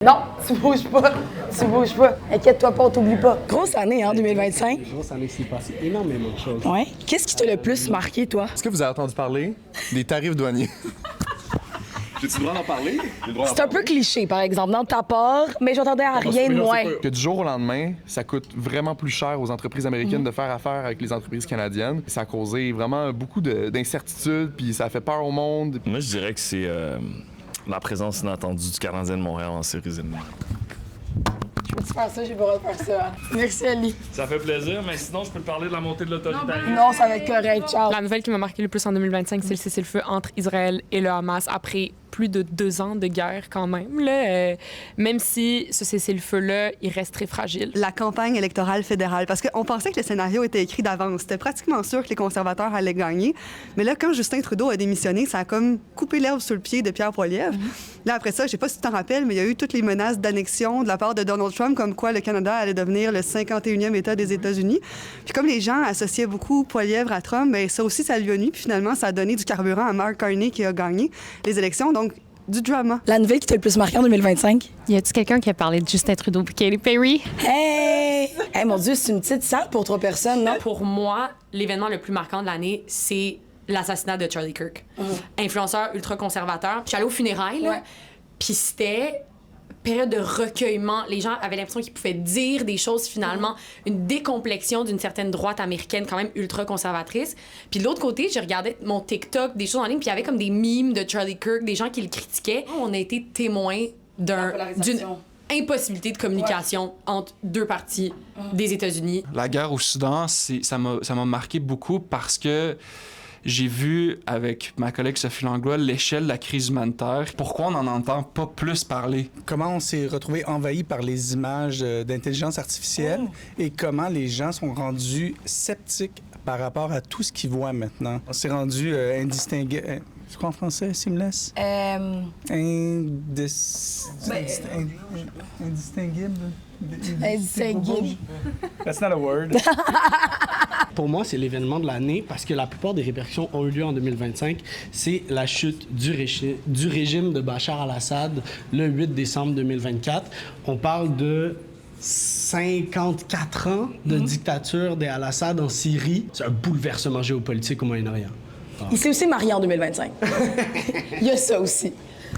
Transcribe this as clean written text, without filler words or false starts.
Non, tu bouges pas. Tu bouges pas. Inquiète-toi pas, on t'oublie pas. Grosse année, hein, 2025. Grosse année, s'est passé énormément de choses. Ouais. Qu'est-ce qui t'a le plus marqué, toi? Est-ce que vous avez entendu parler des tarifs douaniers? J'ai-tu le droit d'en parler? C'est un peu cliché, par exemple, dans ta part, mais j'entendais à rien de moins. Que du jour au lendemain, ça coûte vraiment plus cher aux entreprises américaines de faire affaire avec les entreprises canadiennes. Ça a causé vraiment beaucoup d'incertitudes, puis ça a fait peur au monde. Moi, je dirais que c'est la présence inattendue du Canadien de Montréal en séries éliminatoires. Je peux-tu faire ça? J'ai pas le droit de faire ça. Merci, Ali. Ça fait plaisir, mais sinon, je peux te parler de la montée de l'autoritarisme. Non, ça va être correct, ciao. La nouvelle qui m'a marqué le plus en 2025, c'est le cessez-le-feu entre Israël et le Hamas après plus de 2 ans de guerre quand même. Là, même si ce cessez-le-feu-là, il reste très fragile. La campagne électorale fédérale, parce qu'on pensait que le scénario était écrit d'avance. C'était pratiquement sûr que les conservateurs allaient gagner. Mais là, quand Justin Trudeau a démissionné, ça a comme coupé l'herbe sous le pied de Pierre Poilievre. Là, après ça, je sais pas si tu t'en rappelles, mais il y a eu toutes les menaces d'annexion de la part de Donald Trump, comme quoi le Canada allait devenir le 51e État des États-Unis. Puis comme les gens associaient beaucoup Poilievre à Trump, bien, ça aussi, ça lui a nuit. Puis finalement, ça a donné du carburant à Mark Carney qui a gagné les élections. Donc, du drama. La nouvelle qui t'a le plus marqué en 2025? Y a-tu quelqu'un qui a parlé de Justin Trudeau et Katy Perry? Hey! Hey, mon Dieu, c'est une petite salle pour 3 personnes, non? Pour moi, l'événement le plus marquant de l'année, c'est l'assassinat de Charlie Kirk. Influenceur ultra-conservateur. Je suis allée aux funérailles, là, puis c'était période de recueillement. Les gens avaient l'impression qu'ils pouvaient dire des choses, finalement, une décomplexion d'une certaine droite américaine quand même ultra-conservatrice. Puis de l'autre côté, je regardais mon TikTok, des choses en ligne, puis il y avait comme des memes de Charlie Kirk, des gens qui le critiquaient. On a été témoins d'une impossibilité de communication entre deux parties des États-Unis. La guerre au Soudan, ça m'a marqué beaucoup parce que j'ai vu avec ma collègue Sophie Langlois l'échelle de la crise humanitaire. Pourquoi on n'en entend pas plus parler? Comment on s'est retrouvé envahi par les images d'intelligence artificielle et comment les gens sont rendus sceptiques par rapport à tout ce qu'ils voient maintenant. On s'est rendu indistingué. C'est quoi en français, Seamless? Indistinguible. Indistinguible. That's not a word. Pour moi, c'est l'événement de l'année parce que la plupart des répercussions ont eu lieu en 2025. C'est la chute du régime de Bachar al-Assad le 8 décembre 2024. On parle de 54 ans de dictature des al-Assad en Syrie. C'est un bouleversement géopolitique au Moyen-Orient. Il s'est aussi marié en 2025. Il y a ça aussi.